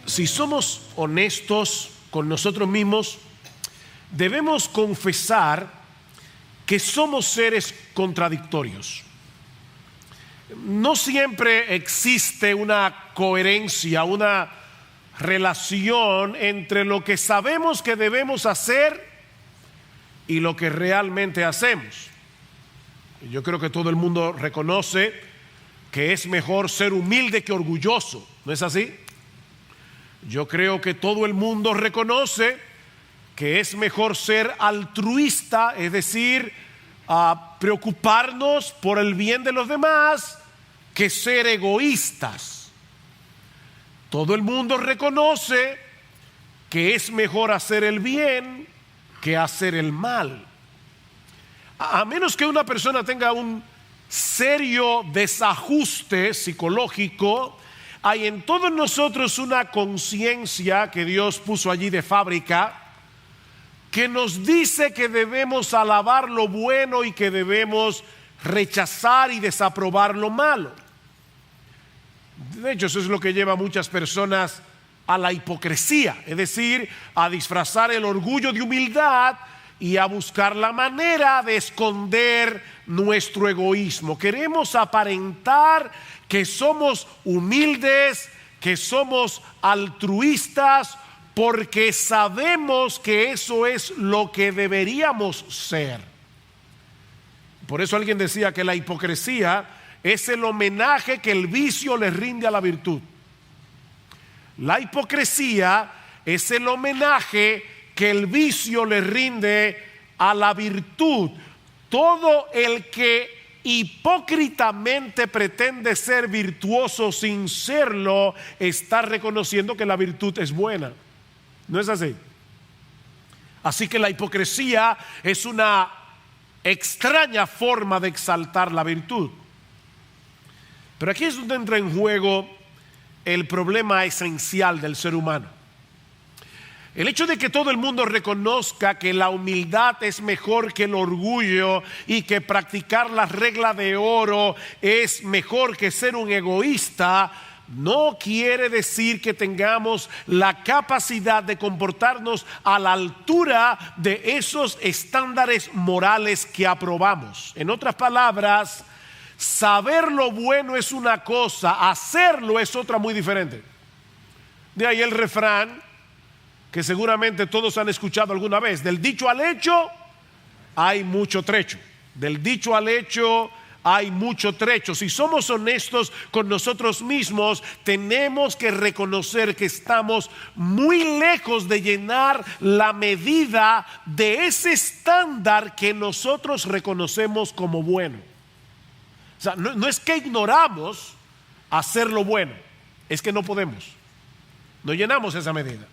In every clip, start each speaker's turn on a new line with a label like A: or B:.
A: Si somos honestos con nosotros mismos, debemos confesar que somos seres contradictorios. No siempre existe una coherencia, una relación entre lo que sabemos que debemos hacer y lo que realmente hacemos. Yo creo que todo el mundo reconoce que es mejor ser humilde que orgulloso, ¿no es así? Yo creo que todo el mundo reconoce que es mejor ser altruista, es decir, preocuparnos por el bien de los demás, que ser egoístas. Todo el mundo reconoce que es mejor hacer el bien que hacer el mal. A menos que una persona tenga un serio desajuste psicológico, hay en todos nosotros una conciencia que Dios puso allí de fábrica, que nos dice que debemos alabar lo bueno y que debemos rechazar y desaprobar lo malo. De hecho, eso es lo que lleva a muchas personas a la hipocresía, es decir, a disfrazar el orgullo de humildad y a buscar la manera de esconder nuestro egoísmo. Queremos aparentar que somos humildes, que somos altruistas, porque sabemos que eso es lo que deberíamos ser. Por eso alguien decía que la hipocresía es el homenaje que el vicio le rinde a la virtud. La hipocresía es el homenaje que el vicio le rinde a la virtud. Todo el que hipócritamente pretende ser virtuoso sin serlo, está reconociendo que la virtud es buena. ¿No es así? Así que la hipocresía es una extraña forma de exaltar la virtud. Pero aquí es donde entra en juego el problema esencial del ser humano. El hecho de que todo el mundo reconozca que la humildad es mejor que el orgullo y que practicar la regla de oro es mejor que ser un egoísta, no quiere decir que tengamos la capacidad de comportarnos a la altura de esos estándares morales que aprobamos. En otras palabras, saber lo bueno es una cosa, hacerlo es otra muy diferente. De ahí el refrán que seguramente todos han escuchado alguna vez: del dicho al hecho hay mucho trecho. Del dicho al hecho hay mucho trecho. Si somos honestos con nosotros mismos, tenemos que reconocer que estamos muy lejos de llenar la medida de ese estándar que nosotros reconocemos como bueno. O sea, no es que ignoramos hacer lo bueno, es que no podemos. No llenamos esa medida.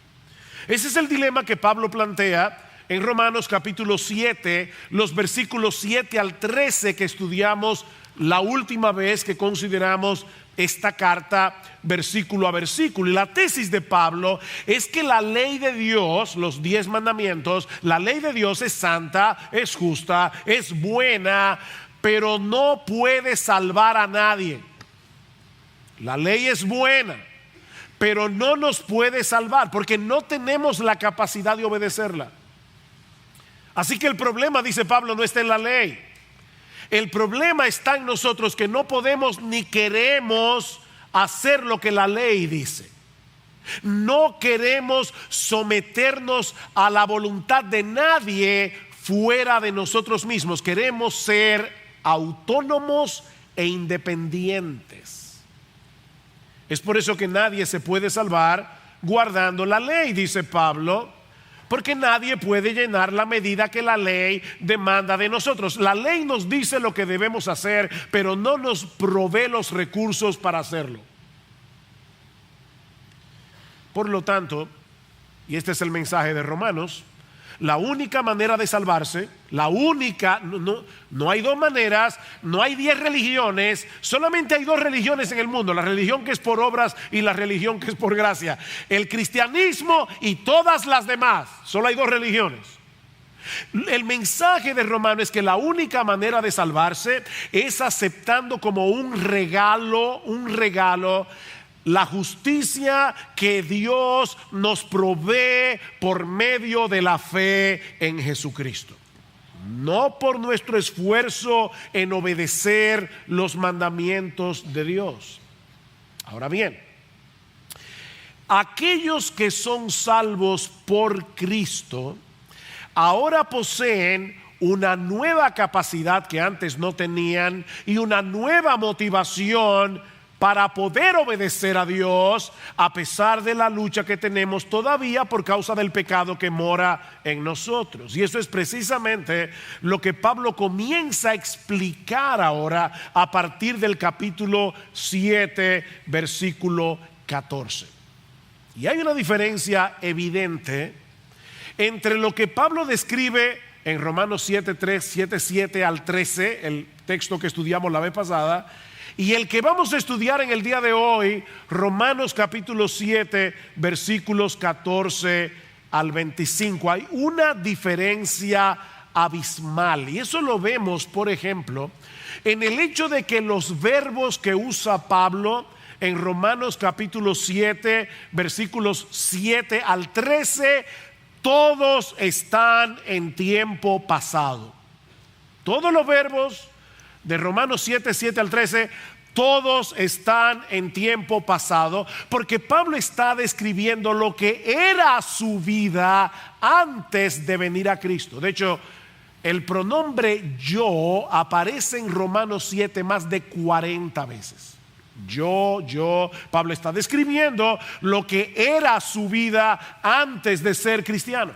A: Ese es el dilema que Pablo plantea en Romanos capítulo 7, los versículos 7 al 13 que estudiamos la última vez que consideramos esta carta versículo a versículo. Y la tesis de Pablo es que la ley de Dios, los 10 mandamientos, la ley de Dios es santa, es justa, es buena, pero no puede salvar a nadie. La ley es buena, pero no nos puede salvar porque no tenemos la capacidad de obedecerla. Así que el problema, dice Pablo, no está en la ley. El problema está en nosotros, que no podemos ni queremos hacer lo que la ley dice. No queremos someternos a la voluntad de nadie fuera de nosotros mismos. Queremos ser autónomos e independientes. Es por eso que nadie se puede salvar guardando la ley, dice Pablo, porque nadie puede llenar la medida que la ley demanda de nosotros. La ley nos dice lo que debemos hacer, pero no nos provee los recursos para hacerlo. Por lo tanto, y este es el mensaje de Romanos, la única manera de salvarse, no hay dos maneras, no hay 10 religiones, solamente hay 2 religiones en el mundo: la religión que es por obras y la religión que es por gracia. El cristianismo y todas las demás, solo hay 2 religiones. El mensaje de Romano es que la única manera de salvarse es aceptando como un regalo la justicia que Dios nos provee por medio de la fe en Jesucristo. No por nuestro esfuerzo en obedecer los mandamientos de Dios. Ahora bien, aquellos que son salvos por Cristo ahora poseen una nueva capacidad que antes no tenían y una nueva motivación para poder obedecer a Dios a pesar de la lucha que tenemos todavía por causa del pecado que mora en nosotros. Y eso es precisamente lo que Pablo comienza a explicar ahora a partir del capítulo 7, versículo 14. Y hay una diferencia evidente entre lo que Pablo describe en Romanos 7:3, 7:7 al 13, el texto que estudiamos la vez pasada, y el que vamos a estudiar en el día de hoy, Romanos capítulo 7, versículos 14 al 25. Hay una diferencia abismal, y eso lo vemos, por ejemplo, en el hecho de que los verbos que usa Pablo en Romanos capítulo 7, versículos 7 al 13, todos están en tiempo pasado. Todos los verbos de Romanos 7, 7 al 13, todos están en tiempo pasado, porque Pablo está describiendo lo que era su vida antes de venir a Cristo. De hecho, el pronombre yo aparece en Romanos 7 más de 40 veces. Yo, Pablo está describiendo lo que era su vida antes de ser cristiano.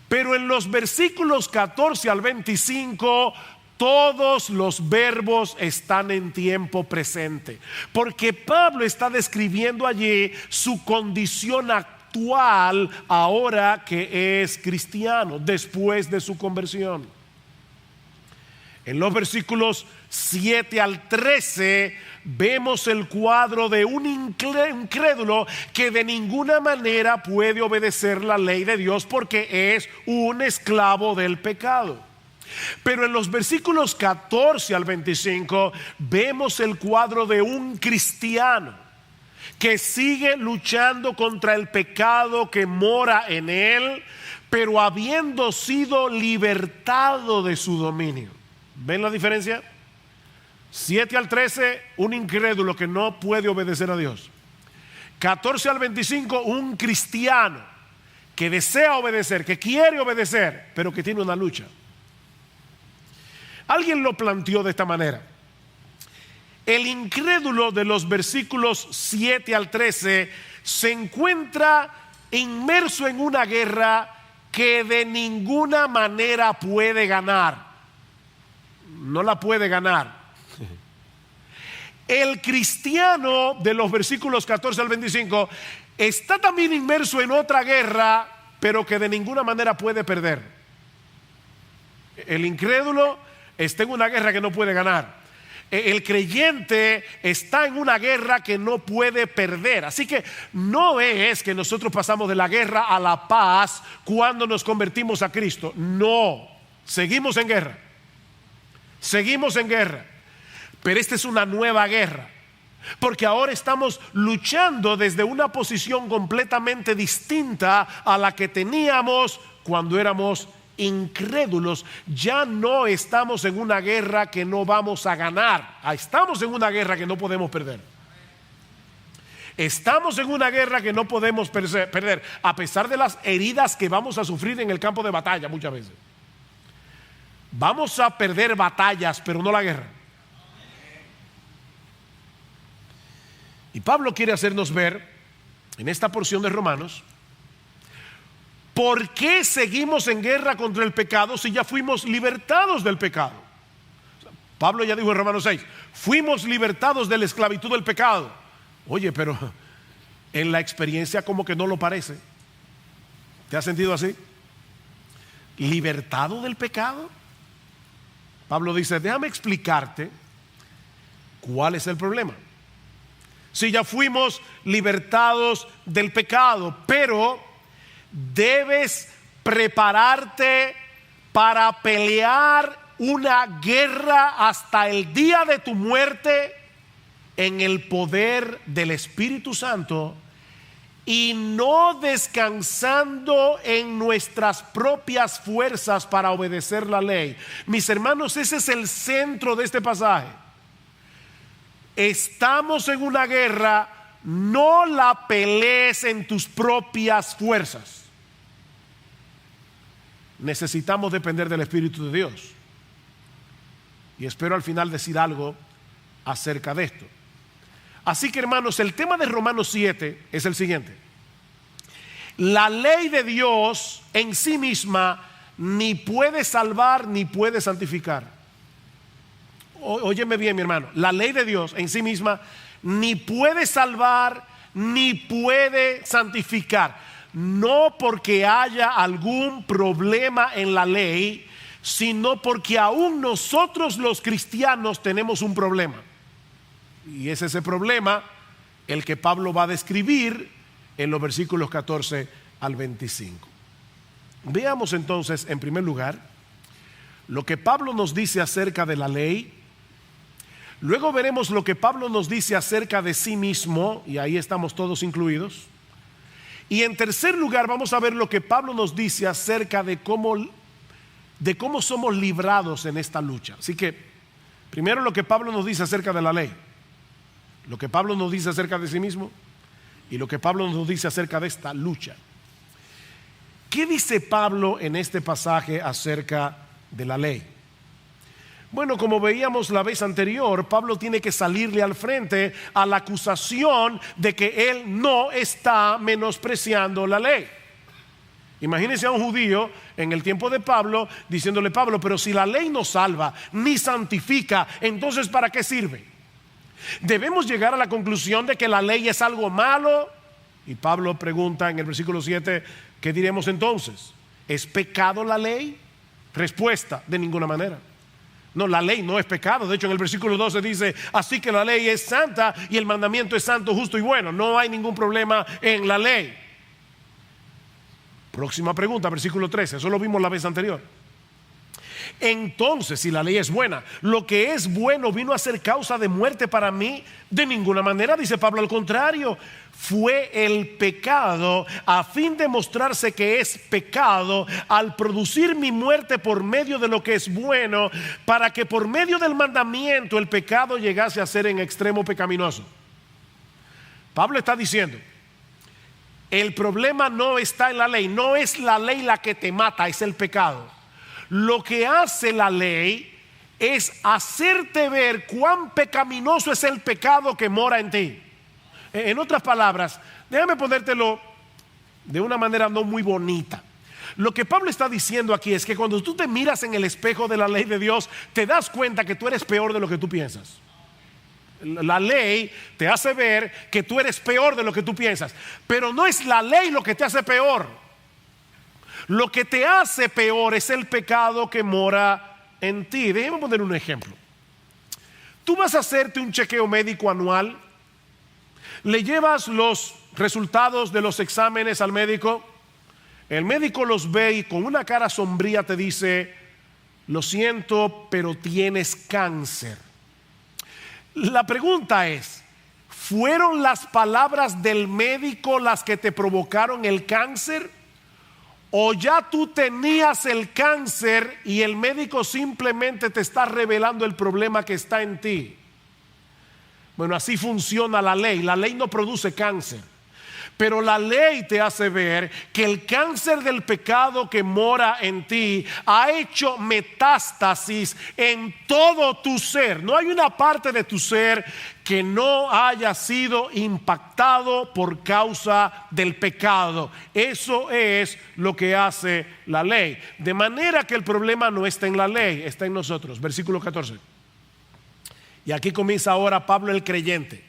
A: Pero en los versículos 14 al 25, todos los verbos están en tiempo presente, porque Pablo está describiendo allí su condición actual ahora que es cristiano, después de su conversión. En los versículos 7 al 13 vemos el cuadro de un incrédulo que de ninguna manera puede obedecer la ley de Dios porque es un esclavo del pecado. Pero en los versículos 14 al 25 vemos el cuadro de un cristiano que sigue luchando contra el pecado que mora en él, pero habiendo sido libertado de su dominio. ¿Ven la diferencia? 7 al 13, un incrédulo que no puede obedecer a Dios. 14 al 25, un cristiano que desea obedecer, que quiere obedecer, pero que tiene una lucha. Alguien lo planteó de esta manera: el incrédulo de los versículos 7 al 13 se encuentra inmerso en una guerra que de ninguna manera puede ganar. No la puede ganar. El cristiano de los versículos 14 al 25 está también inmerso en otra guerra, pero que de ninguna manera puede perder. El incrédulo está en una guerra que no puede ganar. El creyente está en una guerra que no puede perder. Así que no es que nosotros pasamos de la guerra a la paz cuando nos convertimos a Cristo. No, seguimos en guerra. Seguimos en guerra. Pero esta es una nueva guerra, porque ahora estamos luchando desde una posición completamente distinta a la que teníamos cuando éramos incrédulos. Ya no estamos en una guerra que no vamos a ganar. Estamos en una guerra que no podemos perder. Estamos en una guerra que no podemos perder, a pesar de las heridas que vamos a sufrir en el campo de batalla muchas veces. Vamos a perder batallas, pero no la guerra. Y Pablo quiere hacernos ver en esta porción de Romanos por qué seguimos en guerra contra el pecado si ya fuimos libertados del pecado. Pablo ya dijo en Romanos 6, fuimos libertados de la esclavitud del pecado. Oye, pero en la experiencia como que no lo parece. ¿Te has sentido así? ¿Libertado del pecado? Pablo dice, déjame explicarte cuál es el problema. Si ya fuimos libertados del pecado, pero debes prepararte para pelear una guerra hasta el día de tu muerte en el poder del Espíritu Santo y no descansando en nuestras propias fuerzas para obedecer la ley. Mis hermanos, ese es el centro de este pasaje. Estamos en una guerra, no la pelees en tus propias fuerzas. Necesitamos depender del Espíritu de Dios. Y espero al final decir algo acerca de esto. Así que, hermanos, el tema de Romanos 7 es el siguiente: la ley de Dios en sí misma ni puede salvar ni puede santificar. Óyeme bien, mi hermano, la ley de Dios en sí misma ni puede salvar ni puede santificar. No porque haya algún problema en la ley, sino porque aún nosotros los cristianos tenemos un problema. Y es ese problema el que Pablo va a describir en los versículos 14 al 25. Veamos entonces, en primer lugar, lo que Pablo nos dice acerca de la ley. Luego veremos lo que Pablo nos dice acerca de sí mismo, y ahí estamos todos incluidos. Y en tercer lugar vamos a ver lo que Pablo nos dice acerca de cómo somos librados en esta lucha. Así que primero lo que Pablo nos dice acerca de la ley, lo que Pablo nos dice acerca de sí mismo y lo que Pablo nos dice acerca de esta lucha. ¿Qué dice Pablo en este pasaje acerca de la ley? Bueno, como veíamos la vez anterior, Pablo tiene que salirle al frente a la acusación de que él no está menospreciando la ley. Imagínense a un judío en el tiempo de Pablo diciéndole: Pablo, pero si la ley no salva ni santifica, entonces ¿para qué sirve? Debemos llegar a la conclusión de que la ley es algo malo. Y Pablo pregunta en el versículo 7, ¿qué diremos entonces? ¿Es pecado la ley? Respuesta: de ninguna manera. No, la ley no es pecado. De hecho, en el versículo 12 dice: así que la ley es santa y el mandamiento es santo, justo y bueno. No hay ningún problema en la ley. Próxima pregunta, versículo 13. Eso lo vimos la vez anterior. Entonces, si la ley es buena, lo que es bueno vino a ser causa de muerte para mí. De ninguna manera, dice Pablo, al contrario, fue el pecado a fin de mostrarse que es pecado al producir mi muerte por medio de lo que es bueno, para que por medio del mandamiento el pecado llegase a ser en extremo pecaminoso. Pablo está diciendo: el problema no está en la ley, no es la ley la que te mata, es el pecado. Lo que hace la ley es hacerte ver cuán pecaminoso es el pecado que mora en ti. En otras palabras, déjame ponértelo de una manera no muy bonita. Lo que Pablo está diciendo aquí es que cuando tú te miras en el espejo de la ley de Dios, te das cuenta que tú eres peor de lo que tú piensas. La ley te hace ver que tú eres peor de lo que tú piensas, pero no es la ley lo que te hace peor. Lo que te hace peor es el pecado que mora en ti. Déjame poner un ejemplo. Tú vas a hacerte un chequeo médico anual, le llevas los resultados de los exámenes al médico, el médico los ve y con una cara sombría te dice: lo siento, pero tienes cáncer. La pregunta es: ¿fueron las palabras del médico las que te provocaron el cáncer? ¿O ya tú tenías el cáncer y el médico simplemente te está revelando el problema que está en ti? Bueno, así funciona la ley. La ley no produce cáncer, pero la ley te hace ver que el cáncer del pecado que mora en ti ha hecho metástasis en todo tu ser. No hay una parte de tu ser que no haya sido impactado por causa del pecado. Eso es lo que hace la ley. De manera que el problema no está en la ley, está en nosotros. Versículo 14. Y aquí comienza ahora Pablo el creyente.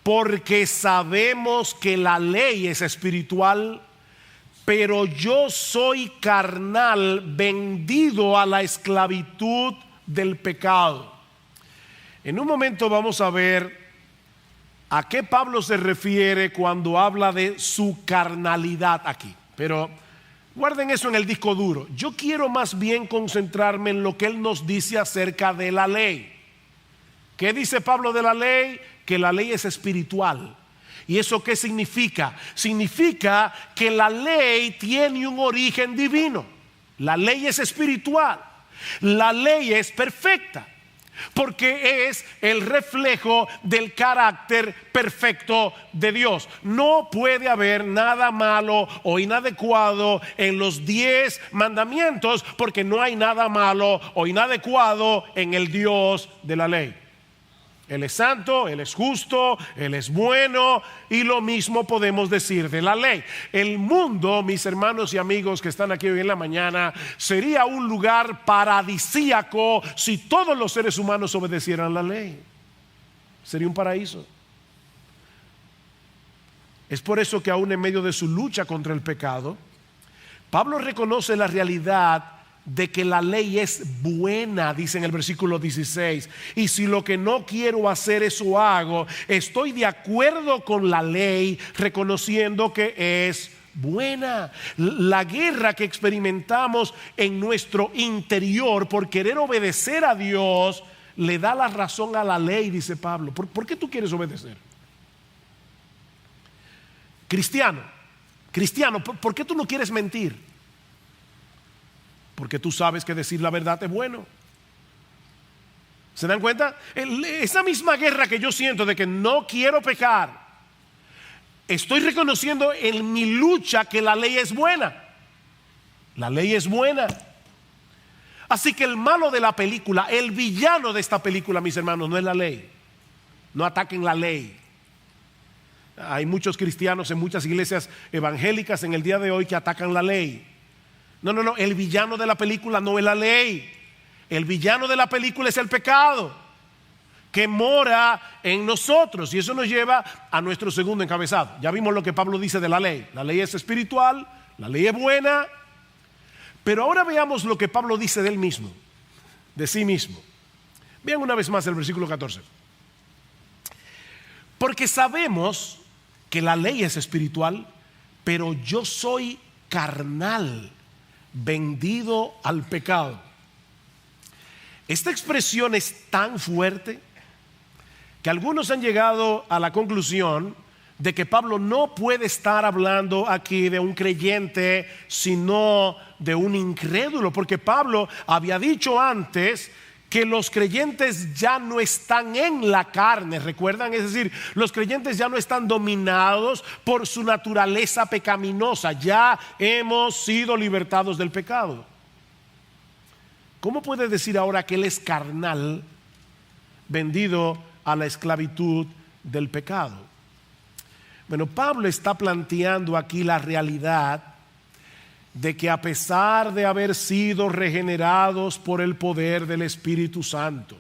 A: Porque sabemos que la ley es espiritual, pero yo soy carnal, vendido a la esclavitud del pecado. En un momento vamos a ver a qué Pablo se refiere cuando habla de su carnalidad aquí. Pero guarden eso en el disco duro. Yo quiero más bien concentrarme en lo que él nos dice acerca de la ley. ¿Qué dice Pablo de la ley? Que la ley es espiritual. ¿Y eso qué significa? Significa que la ley tiene un origen divino. La ley es espiritual. La ley es perfecta, porque es el reflejo del carácter perfecto de Dios. No puede haber nada malo o inadecuado en los 10 mandamientos, porque no hay nada malo o inadecuado en el Dios de la ley. Él es santo, Él es justo, Él es bueno, y lo mismo podemos decir de la ley. El mundo, mis hermanos y amigos que están aquí hoy en la mañana, sería un lugar paradisíaco si todos los seres humanos obedecieran la ley. Sería un paraíso. Es por eso que aún en medio de su lucha contra el pecado, Pablo reconoce la realidad de que la ley es buena, dice en el versículo 16. Y si lo que no quiero hacer eso hago, estoy de acuerdo con la ley, reconociendo que es buena. La guerra que experimentamos en nuestro interior por querer obedecer a Dios le da la razón a la ley, dice Pablo. ¿Por qué tú quieres obedecer? Cristiano, ¿por qué tú no quieres mentir? Porque tú sabes que decir la verdad es bueno. ¿Se dan cuenta? Esa misma guerra que yo siento de que no quiero pecar, estoy reconociendo en mi lucha que la ley es buena. La ley es buena. Así que el malo de la película, el villano de esta película, mis hermanos, no es la ley. No ataquen la ley. Hay muchos cristianos en muchas iglesias evangélicas en el día de hoy que atacan la ley. No, el villano de la película no es la ley. El villano de la película es el pecado que mora en nosotros, y eso nos lleva a nuestro segundo encabezado. Ya vimos lo que Pablo dice de la ley. La ley es espiritual, la ley es buena, pero ahora veamos lo que Pablo dice de él mismo, de sí mismo. Vean una vez más el versículo 14. Porque sabemos que la ley es espiritual, pero yo soy carnal, vendido al pecado. Esta expresión es tan fuerte que algunos han llegado a la conclusión de que Pablo no puede estar hablando aquí de un creyente, sino de un incrédulo, porque Pablo había dicho antes que los creyentes ya no están en la carne, ¿recuerdan? Es decir, los creyentes ya no están dominados por su naturaleza pecaminosa, ya hemos sido libertados del pecado. ¿Cómo puede decir ahora que él es carnal, vendido a la esclavitud del pecado? Bueno, Pablo está planteando aquí la realidad de que a pesar de haber sido regenerados por el poder del Espíritu Santo,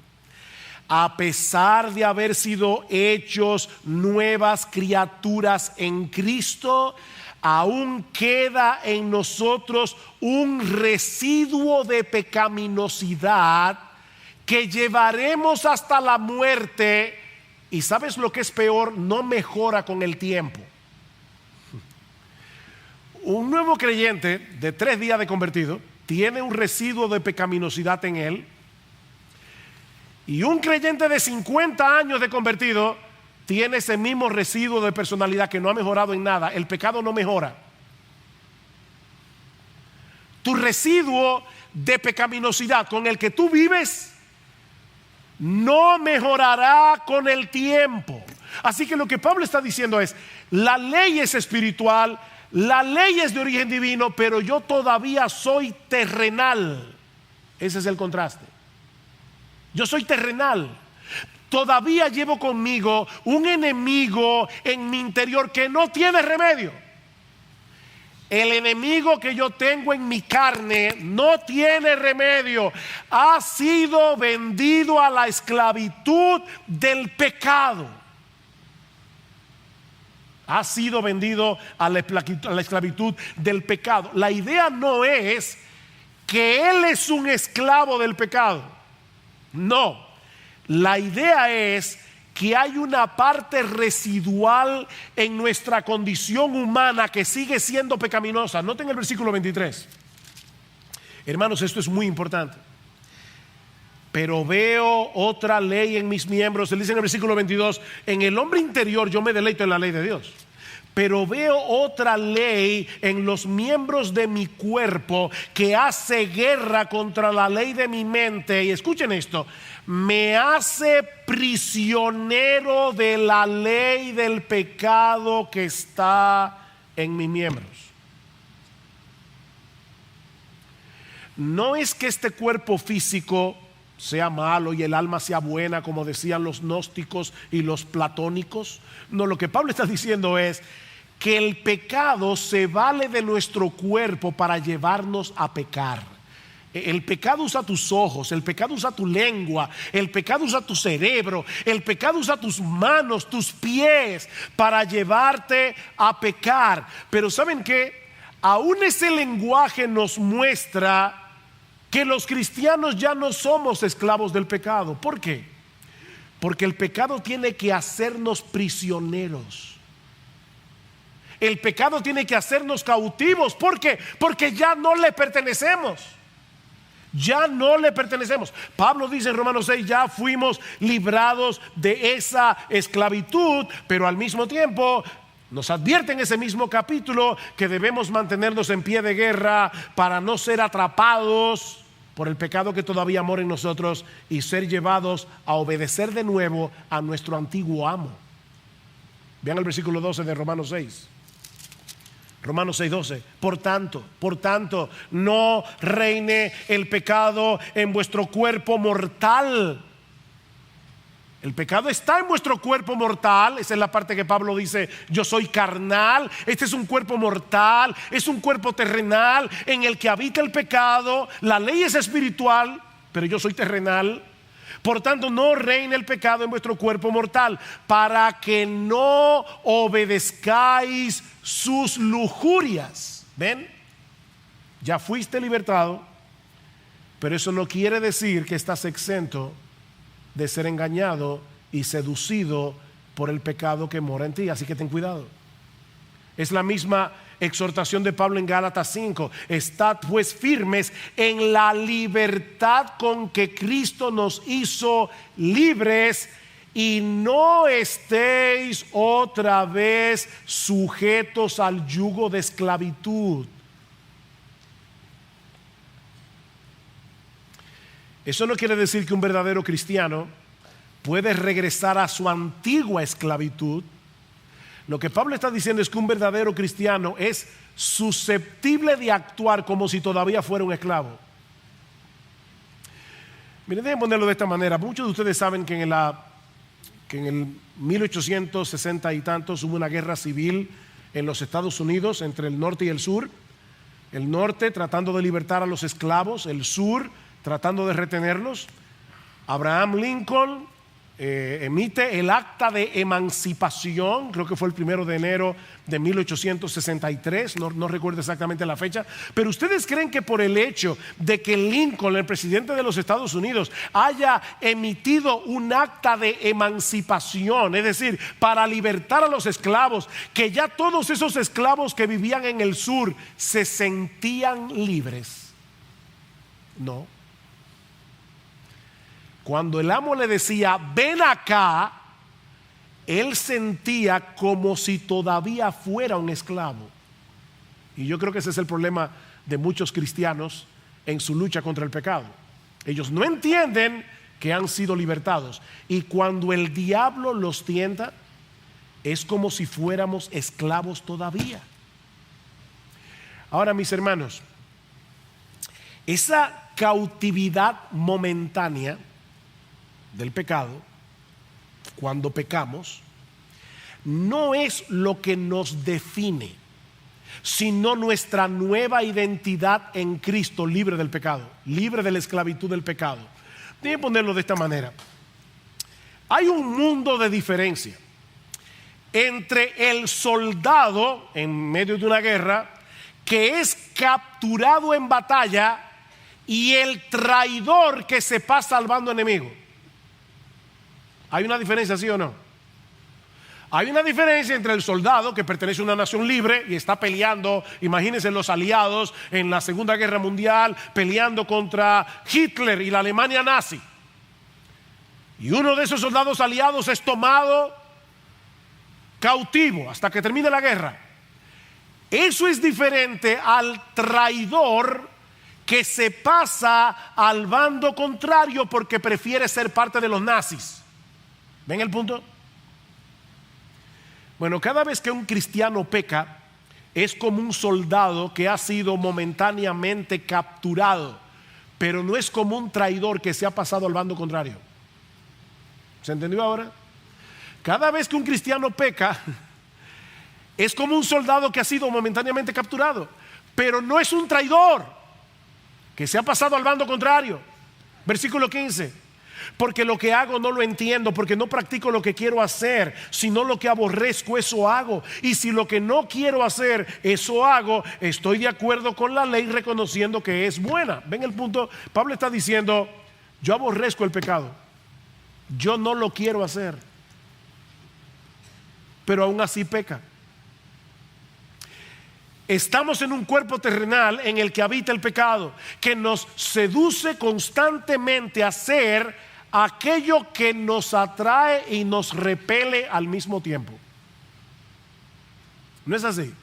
A: a pesar de haber sido hechos nuevas criaturas en Cristo, aún queda en nosotros un residuo de pecaminosidad que llevaremos hasta la muerte, y ¿sabes lo que es peor? No mejora con el tiempo. Un nuevo creyente de 3 días de convertido tiene un residuo de pecaminosidad en él, y un creyente de 50 años de convertido tiene ese mismo residuo de personalidad que no ha mejorado en nada. El pecado no mejora. Tu residuo de pecaminosidad con el que tú vives no mejorará con el tiempo. Así que lo que Pablo está diciendo es: la ley es espiritual, la ley es de origen divino, pero yo todavía soy terrenal. Ese es el contraste. Yo soy terrenal. Todavía llevo conmigo un enemigo en mi interior que no tiene remedio. El enemigo que yo tengo en mi carne no tiene remedio. Ha sido vendido a la esclavitud del pecado. Ha sido vendido a la esclavitud del pecado. La idea no es que él es un esclavo del pecado. No. La idea es que hay una parte residual en nuestra condición humana que sigue siendo pecaminosa. Noten el versículo 23. Hermanos, esto es muy importante. Pero veo otra ley en mis miembros. Él dice en el versículo 22, en el hombre interior yo me deleito en la ley de Dios. Pero veo otra ley en los miembros de mi cuerpo que hace guerra contra la ley de mi mente. Y escuchen esto, me hace prisionero de la ley del pecado que está en mis miembros. No es que este cuerpo físico sea malo y el alma sea buena, como decían los gnósticos y los platónicos. No, lo que Pablo está diciendo es que el pecado se vale de nuestro cuerpo para llevarnos a pecar. El pecado usa tus ojos, el pecado usa tu lengua, el pecado usa tu cerebro, el pecado usa tus manos, tus pies para llevarte a pecar. Pero ¿saben qué? Aún ese lenguaje nos muestra que los cristianos ya no somos esclavos del pecado. ¿Por qué? Porque el pecado tiene que hacernos prisioneros. El pecado tiene que hacernos cautivos. ¿Por qué? Porque ya no le pertenecemos. Ya no le pertenecemos. Pablo dice en Romanos 6, ya fuimos librados de esa esclavitud, pero al mismo tiempo nos advierte en ese mismo capítulo que debemos mantenernos en pie de guerra para no ser atrapados por el pecado que todavía mora en nosotros y ser llevados a obedecer de nuevo a nuestro antiguo amo. Vean el versículo 12 de Romanos 6. Romanos 6:12. Por tanto, no reine el pecado en vuestro cuerpo mortal. El pecado está en vuestro cuerpo mortal. Esa es la parte que Pablo dice, yo soy carnal. Este es un cuerpo mortal, es un cuerpo terrenal en el que habita el pecado. La ley es espiritual, pero yo soy terrenal. Por tanto, no reine el pecado en vuestro cuerpo mortal, para que no obedezcáis sus lujurias. ¿Ven? Ya fuiste libertado, pero eso no quiere decir que estás exento de ser engañado y seducido por el pecado que mora en ti. Así que ten cuidado. Es la misma exhortación de Pablo en Gálatas 5. Estad pues firmes en la libertad con que Cristo nos hizo libres, y no estéis otra vez sujetos al yugo de esclavitud. Eso no quiere decir que un verdadero cristiano puede regresar a su antigua esclavitud. Lo que Pablo está diciendo es que un verdadero cristiano es susceptible de actuar como si todavía fuera un esclavo. Miren, déjenme ponerlo de esta manera. Muchos de ustedes saben que en el 1860 y tantos hubo una guerra civil en los Estados Unidos entre el norte y el sur. El norte tratando de libertar a los esclavos, el sur tratando de retenerlos. Abraham Lincoln emite el acta de emancipación, creo que fue el 1 de enero de 1863, no recuerdo exactamente la fecha, pero ustedes creen que por el hecho de que Lincoln, el presidente de los Estados Unidos, haya emitido un acta de emancipación, es decir, para libertar a los esclavos, que ya todos esos esclavos que vivían en el sur se sentían libres? No. Cuando el amo le decía, ven acá, él sentía como si todavía fuera un esclavo. Y yo creo que ese es el problema de muchos cristianos en su lucha contra el pecado. Ellos no entienden que han sido libertados. Y cuando el diablo los tienta, es como si fuéramos esclavos todavía. Ahora, mis hermanos, esa cautividad momentánea del pecado, cuando pecamos, no es lo que nos define, sino nuestra nueva identidad en Cristo, libre del pecado, libre de la esclavitud del pecado. Déjenme ponerlo de esta manera. Hay un mundo de diferencia entre el soldado en medio de una guerra que es capturado en batalla y el traidor que se pasa al bando enemigo. ¿Hay una diferencia, sí o no? Hay una diferencia entre el soldado que pertenece a una nación libre y está peleando, imagínense los aliados en la Segunda Guerra Mundial, peleando contra Hitler y la Alemania nazi. y uno de esos soldados aliados es tomado cautivo hasta que termine la guerra. Eso es diferente al traidor que se pasa al bando contrario porque prefiere ser parte de los nazis. ¿Ven el punto? Bueno, cada vez que un cristiano peca, es como un soldado que ha sido momentáneamente capturado, pero no es como un traidor que se ha pasado al bando contrario. ¿Se entendió ahora? Cada vez que un cristiano peca, es como un soldado que ha sido momentáneamente capturado, pero no es un traidor que se ha pasado al bando contrario. Versículo 15. Porque lo que hago no lo entiendo, porque no practico lo que quiero hacer, sino lo que aborrezco, eso hago. Y si lo que no quiero hacer, eso hago, estoy de acuerdo con la ley reconociendo que es buena. ¿Ven el punto? Pablo está diciendo, yo aborrezco el pecado, yo no lo quiero hacer, pero aún así peca. Estamos en un cuerpo terrenal en el que habita el pecado, que nos seduce constantemente a hacer aquello que nos atrae y nos repele al mismo tiempo. ¿No es así?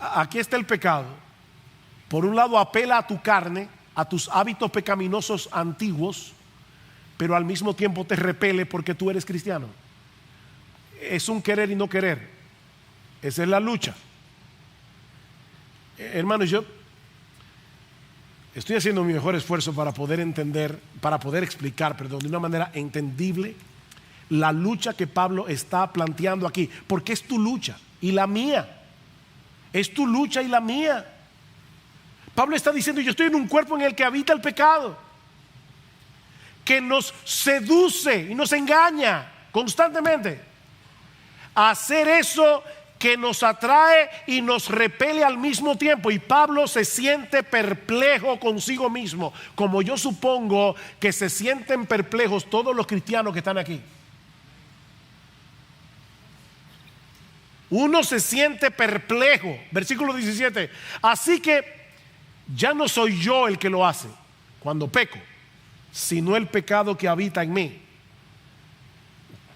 A: Aquí está el pecado. Por un lado apela a tu carne, a tus hábitos pecaminosos antiguos, pero al mismo tiempo te repele porque tú eres cristiano. Es un querer y no querer. Esa es la lucha. Hermanos, yo estoy haciendo mi mejor esfuerzo para poder entender, para poder explicar, de una manera entendible la lucha que Pablo está planteando aquí, porque es tu lucha y la mía. Es tu lucha y la mía. Pablo está diciendo, yo estoy en un cuerpo en el que habita el pecado, que nos seduce y nos engaña constantemente a hacer eso que nos atrae y nos repele al mismo tiempo. Y Pablo se siente perplejo consigo mismo, como yo supongo que se sienten perplejos todos los cristianos que están aquí. Uno se siente perplejo. Versículo 17. Así que ya no soy yo el que lo hace cuando peco, sino el pecado que habita en mí.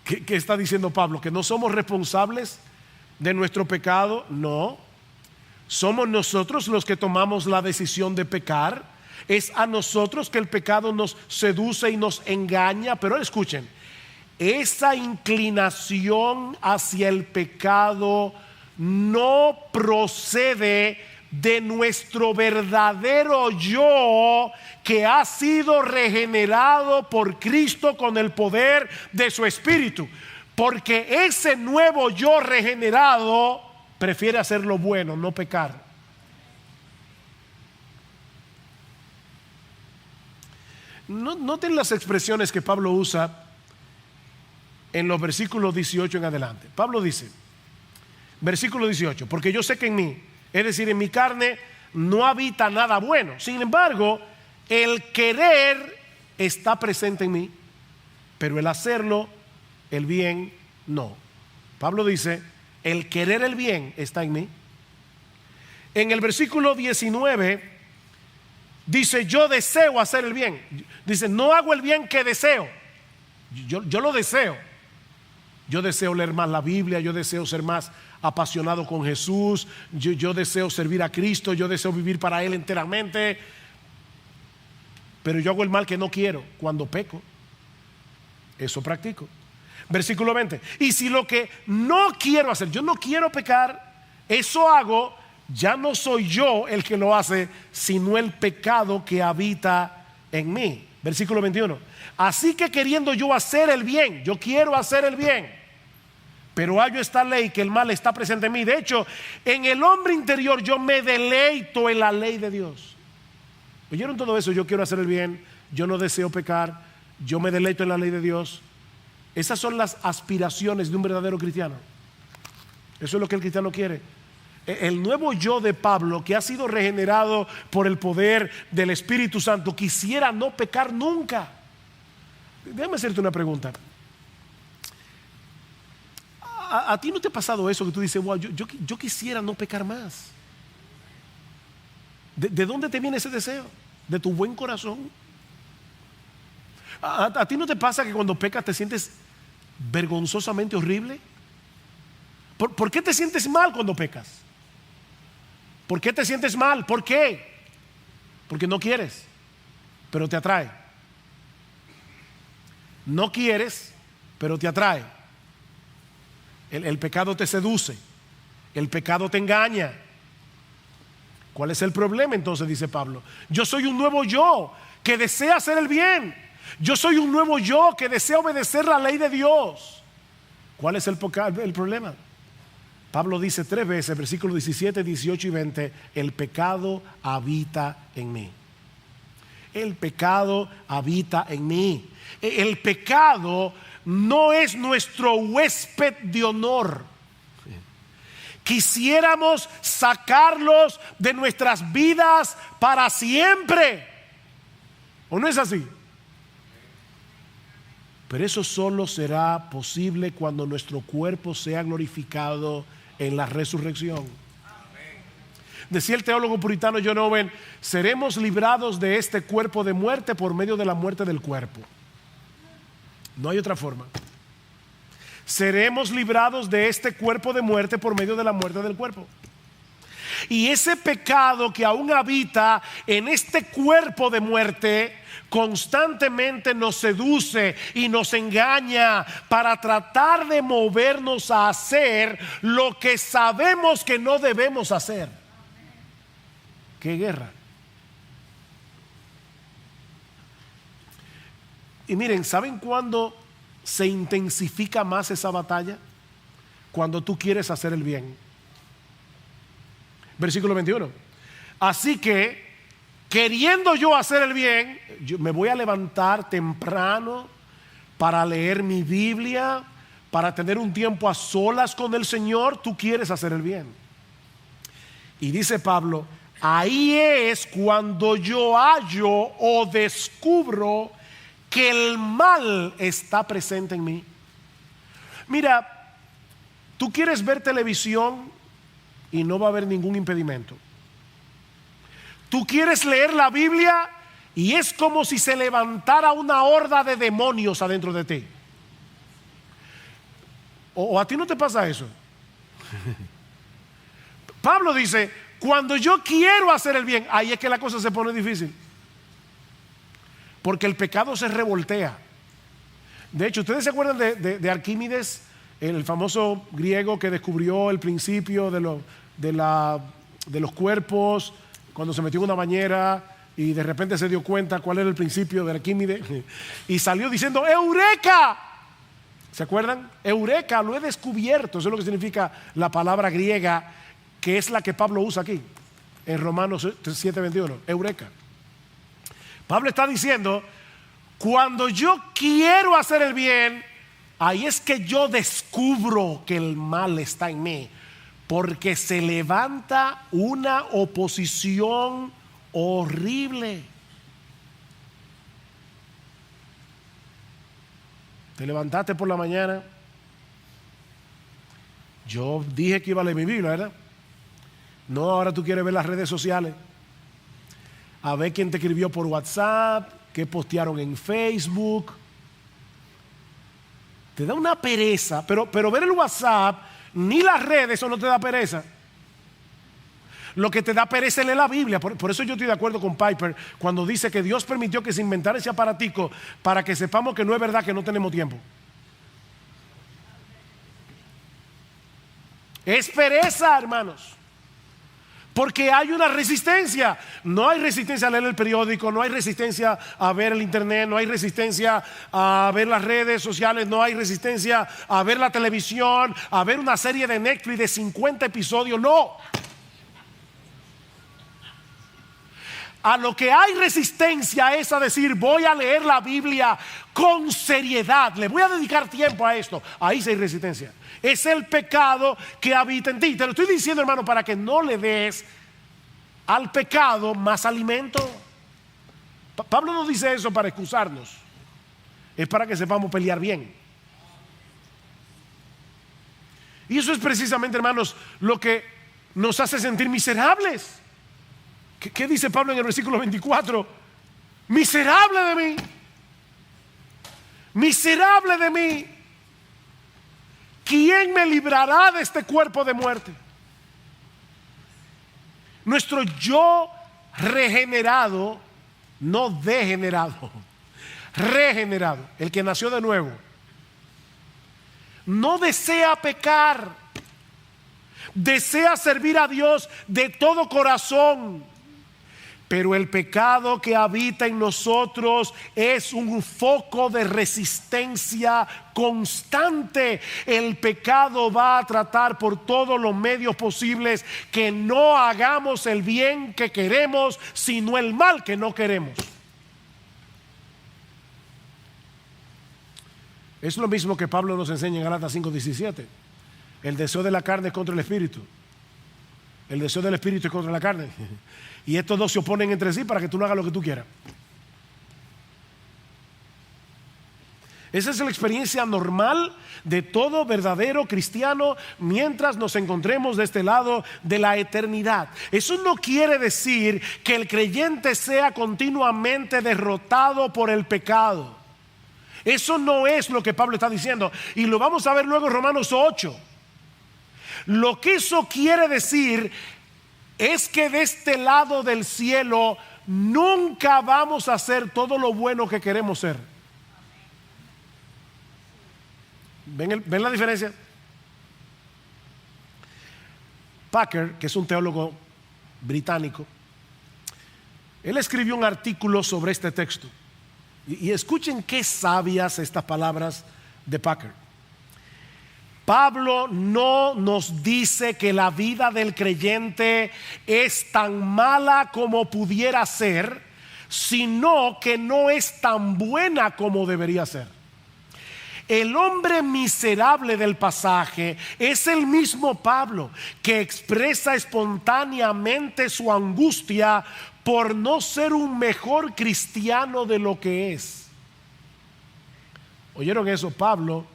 A: ¿Qué está diciendo Pablo? ¿Que no somos responsables de nuestro pecado? No. Somos nosotros los que tomamos la decisión de pecar. Es a nosotros que el pecado nos seduce y nos engaña. Pero escuchen, esa inclinación hacia el pecado no procede de nuestro verdadero yo, que ha sido regenerado por Cristo con el poder de su Espíritu. Porque ese nuevo yo regenerado prefiere hacer lo bueno, no pecar. Noten las expresiones que Pablo usa en los versículos 18 en adelante. Pablo dice, versículo 18, porque yo sé que en mí, es decir, en mi carne, no habita nada bueno. Sin embargo, el querer está presente en mí, pero el hacerlo, el bien, no. Pablo dice, el querer el bien está en mí. En el versículo 19 dice, yo deseo hacer el bien. Dice, no hago el bien que deseo. Yo lo deseo. Yo deseo leer más la Biblia, yo deseo ser más apasionado con Jesús, yo deseo servir a Cristo, yo deseo vivir para Él enteramente, pero yo hago el mal que no quiero. Cuando peco, eso practico. Versículo 20, y si lo que no quiero hacer, yo no quiero pecar, eso hago, ya no soy yo el que lo hace, sino el pecado que habita en mí. Versículo 21, así que queriendo yo hacer el bien, yo quiero hacer el bien, pero hallo esta ley que el mal está presente en mí. De hecho, en el hombre interior yo me deleito en la ley de Dios. ¿Oyeron todo eso? Yo quiero hacer el bien, yo no deseo pecar, yo me deleito en la ley de Dios. Esas son las aspiraciones de un verdadero cristiano. Eso es lo que el cristiano quiere. El nuevo yo de Pablo, que ha sido regenerado por el poder del Espíritu Santo, quisiera no pecar nunca. Déjame hacerte una pregunta. ¿A ti no te ha pasado eso que tú dices, wow, yo quisiera no pecar más? ¿De dónde te viene ese deseo? ¿De tu buen corazón? ¿A ti no te pasa que cuando pecas te sientes vergonzosamente horrible? ¿Por qué te sientes mal cuando pecas? ¿Por qué te sientes mal? ¿Por qué? Porque no quieres, pero te atrae. No quieres, pero te atrae. El pecado te seduce. El pecado te engaña. ¿Cuál es el problema entonces? Dice Pablo. Yo soy un nuevo yo que desea hacer el bien. Yo soy un nuevo yo que desea obedecer la ley de Dios. ¿Cuál es el problema? Pablo dice 3 veces, versículos 17, 18 y 20, el pecado habita en mí. El pecado habita en mí. El pecado no es nuestro huésped de honor. Quisiéramos sacarlos de nuestras vidas para siempre. ¿O no es así? Pero eso solo será posible cuando nuestro cuerpo sea glorificado en la resurrección. Decía el teólogo puritano John Owen: seremos librados de este cuerpo de muerte por medio de la muerte del cuerpo. No hay otra forma. Seremos librados de este cuerpo de muerte por medio de la muerte del cuerpo. Y ese pecado que aún habita en este cuerpo de muerte constantemente nos seduce y nos engaña para tratar de movernos a hacer lo que sabemos que no debemos hacer. ¡Qué guerra! Y miren, ¿saben cuándo se intensifica más esa batalla? Cuando tú quieres hacer el bien. Versículo 21. Así que, queriendo yo hacer el bien, yo me voy a levantar temprano para leer mi Biblia, para tener un tiempo a solas con el Señor. Tú quieres hacer el bien. Y dice Pablo, ahí es cuando yo hallo o descubro que el mal está presente en mí. Mira, tú quieres ver televisión y no va a haber ningún impedimento. Tú quieres leer la Biblia y es como si se levantara una horda de demonios adentro de ti. ¿O a ti no te pasa eso? Pablo dice, cuando yo quiero hacer el bien, ahí es que la cosa se pone difícil. Porque el pecado se revoltea. De hecho, ¿ustedes se acuerdan de Arquímedes, el famoso griego que descubrió el principio de los cuerpos, cuando se metió en una bañera y de repente se dio cuenta cuál era el principio de Arquímedes y salió diciendo ¡Eureka! ¿Se acuerdan? Eureka, lo he descubierto. Eso es lo que significa la palabra griega, que es la que Pablo usa aquí en Romanos 7:21. Eureka. Pablo está diciendo, cuando yo quiero hacer el bien, ahí es que yo descubro que el mal está en mí, porque se levanta una oposición horrible. Te levantaste por la mañana. Yo dije que iba a leer mi Biblia, ¿verdad? No, ahora tú quieres ver las redes sociales, a ver quién te escribió por WhatsApp, qué postearon en Facebook. Te da una pereza, pero ver el WhatsApp ni las redes, eso no te da pereza. Lo que te da pereza es leer la Biblia. Por eso yo estoy de acuerdo con Piper cuando dice que Dios permitió que se inventara ese aparatico para que sepamos que no es verdad que no tenemos tiempo. Es pereza, hermanos. Porque hay una resistencia. No hay resistencia a leer el periódico, no hay resistencia a ver el internet, no hay resistencia a ver las redes sociales, no hay resistencia a ver la televisión, a ver una serie de Netflix de 50 episodios, no. A lo que hay resistencia es a decir, voy a leer la Biblia con seriedad, le voy a dedicar tiempo a esto. Ahí sí hay resistencia. Es el pecado que habita en ti. Te lo estoy diciendo, hermano, para que no le des al pecado más alimento. Pablo no dice eso para excusarnos, es para que sepamos pelear bien. Y eso es precisamente, hermanos, lo que nos hace sentir miserables. ¿Qué dice Pablo en el versículo 24? Miserable de mí. Miserable de mí, ¿quién me librará de este cuerpo de muerte? Nuestro yo regenerado, no degenerado, regenerado, el que nació de nuevo, no desea pecar, desea servir a Dios de todo corazón. Pero el pecado que habita en nosotros es un foco de resistencia constante. El pecado va a tratar por todos los medios posibles que no hagamos el bien que queremos, sino el mal que no queremos. Es lo mismo que Pablo nos enseña en Gálatas 5:17. El deseo de la carne es contra el espíritu. El deseo del espíritu es contra la carne. Y estos dos se oponen entre sí para que tú no hagas lo que tú quieras. Esa es la experiencia normal de todo verdadero cristiano mientras nos encontremos de este lado de la eternidad. Eso no quiere decir que el creyente sea continuamente derrotado por el pecado. Eso no es lo que Pablo está diciendo. Y lo vamos a ver luego en Romanos 8. Lo que eso quiere decir es que de este lado del cielo nunca vamos a hacer todo lo bueno que queremos ser. ¿Ven la diferencia? Packer, que es un teólogo británico, él escribió un artículo sobre este texto. Y escuchen qué sabias estas palabras de Packer. Pablo no nos dice que la vida del creyente es tan mala como pudiera ser, sino que no es tan buena como debería ser. El hombre miserable del pasaje es el mismo Pablo que expresa espontáneamente su angustia por no ser un mejor cristiano de lo que es. ¿Oyeron eso? Pablo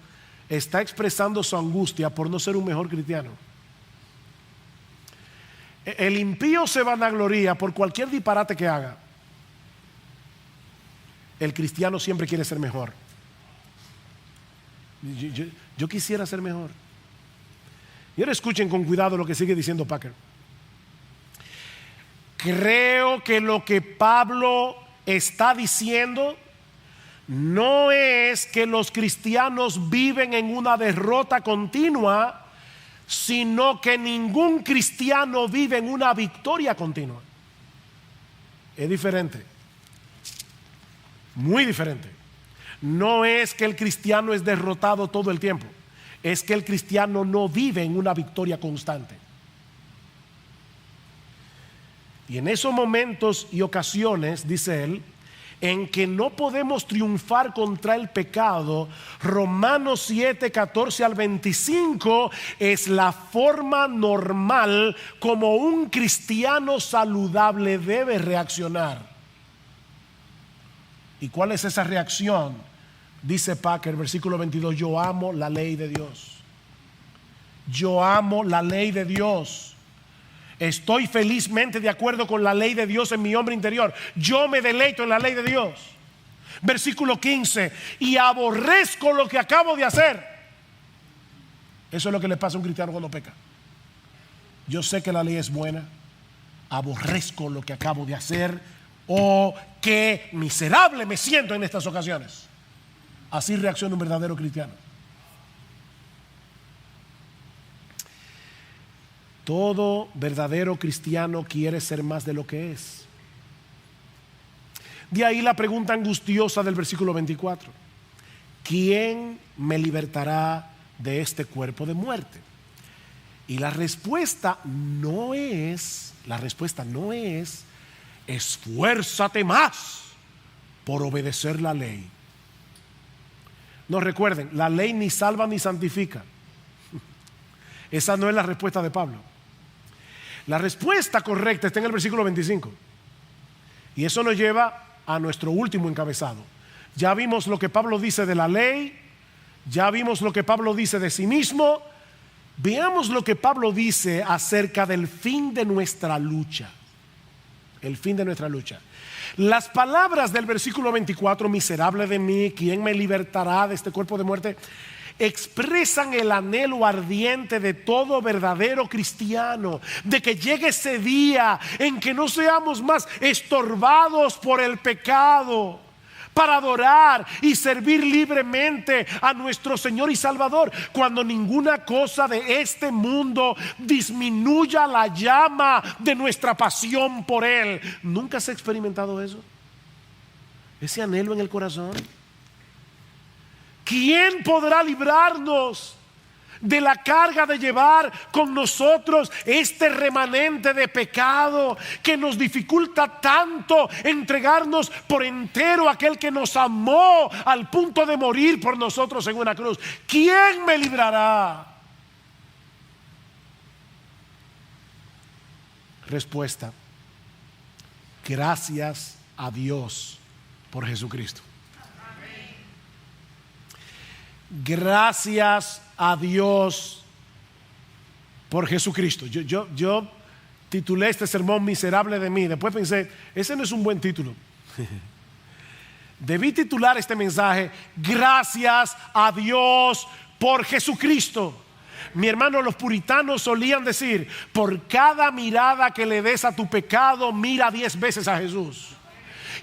A: está expresando su angustia por no ser un mejor cristiano. El impío se vanagloria por cualquier disparate que haga. El cristiano siempre quiere ser mejor. Yo quisiera ser mejor. Y ahora escuchen con cuidado lo que sigue diciendo Packer. Creo que lo que Pablo está diciendo no es que los cristianos viven en una derrota continua, sino que ningún cristiano vive en una victoria continua. Es diferente, muy diferente. No es que el cristiano es derrotado todo el tiempo, es que el cristiano no vive en una victoria constante. Y en esos momentos y ocasiones, dice él, en que no podemos triunfar contra el pecado, Romanos 7, 14 al 25 es la forma normal como un cristiano saludable debe reaccionar. ¿Y cuál es esa reacción? Dice Packer, versículo 22, yo amo la ley de Dios. Yo amo la ley de Dios. Estoy felizmente de acuerdo con la ley de Dios en mi hombre interior. Yo me deleito en la ley de Dios. Versículo 15, y aborrezco lo que acabo de hacer. Eso es lo que le pasa a un cristiano cuando peca. Yo sé que la ley es buena, aborrezco lo que acabo de hacer. Oh, qué miserable me siento en estas ocasiones. Así reacciona un verdadero cristiano. Todo verdadero cristiano quiere ser más de lo que es. De ahí la pregunta angustiosa del versículo 24. ¿Quién me libertará de este cuerpo de muerte? Y la respuesta no es esfuérzate más por obedecer la ley. No, recuerden, la ley ni salva ni santifica. Esa no es la respuesta de Pablo. La respuesta correcta está en el versículo 25. Y eso nos lleva a nuestro último encabezado. Ya vimos lo que Pablo dice de la ley, ya vimos lo que Pablo dice de sí mismo. Veamos lo que Pablo dice acerca del fin de nuestra lucha. el fin de nuestra lucha. Las palabras del versículo 24, miserable de mí, ¿quién me libertará de este cuerpo de muerte?, expresan el anhelo ardiente de todo verdadero cristiano, de que llegue ese día en que no seamos más estorbados por el pecado, para adorar y servir libremente a nuestro Señor y Salvador, cuando ninguna cosa de este mundo disminuya la llama de nuestra pasión por Él. ¿Nunca has experimentado eso? Ese anhelo en el corazón. ¿Quién podrá librarnos de la carga de llevar con nosotros este remanente de pecado que nos dificulta tanto entregarnos por entero a aquel que nos amó al punto de morir por nosotros en una cruz? ¿Quién me librará? Respuesta: gracias a Dios por Jesucristo. Gracias a Dios por Jesucristo. Yo titulé este sermón miserable de mí. Después pensé, ese no es un buen título. Debí titular este mensaje: gracias a Dios por Jesucristo. Mi hermano, los puritanos solían decir: por cada mirada que le des a tu pecado, mira 10 veces a Jesús.